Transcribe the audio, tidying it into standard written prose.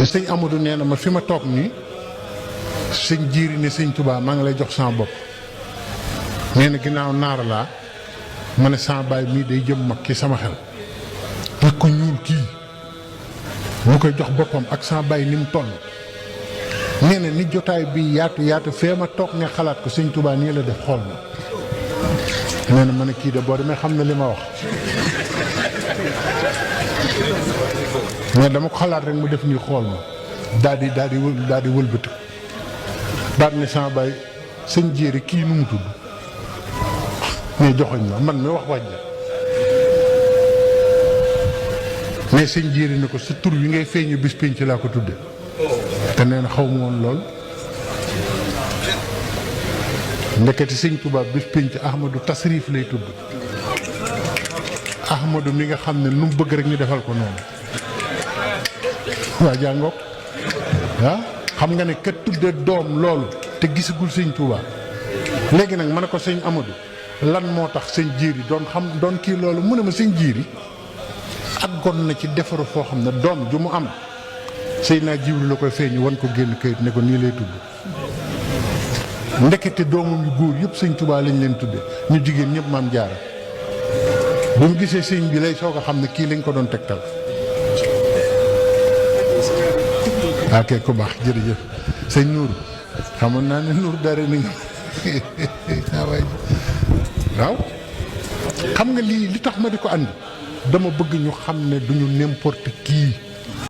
sëñ Amadou nee na ma fi ma toog nii sëñ jiiri ne sëñ Touba maa ngi lay jox sama bopp nee na ginnaaw naara laa ma ne sama baay mii day jëm mag ci sama xel nit ko ñuul kii mu koy jox boppam ak sama baay ni mu toll nee na ni jotaay bi yaatu fee ma toog nga xalaat ko sëñ Touba nii la def xool ma nee na ma ne kii de boo demee xam na li ma wax mais dama ko xalaat rek mu def nii xool ma daal di wëlbati daal ne sama baay sëñ jéeri kii nu mu tudd mais joxoñ ma man mi wax wàjja mais sëñ jéeri ne ko sa tur wi ngay feeñu bis pénc laa ko tudde te nee na xaw ma woon lool ndeketi sëñ Tuubaa bis pénc Ahmadou Tasrif lay tudd Ahmadou mi nga xam ne lu mu bëgg rek ñu defal ko noonu waa jàngook xam nga ne kat tudde doom loolu te gisagul sëñ Tuubaa léegi nag ma ne ko sëñ Amadou lan moo tax sëñ jiiri doon kii loolu mu ne ma sëñ jiiri àggoon na ci defaru foo xam ne doom ju mu am sëy naa jiwlu la koy feeñu wan ko génn kayit ne ko nii lay tudd ndekete doomam yu góor yëpp sëñ Tuubaa lañ leen tudde ñu jigéen ñëpp maam jaara bu mu gisee sëñ bi lay soog a xam ne kii lañ ko doon tegtal ok ku baax jërëjëf sëñ Nuuru xamoon naa ne Nuuru dara ni nga waaw xam nga li tax ma di ko andi dama bëgg ñu xam ne duñu n'importe qui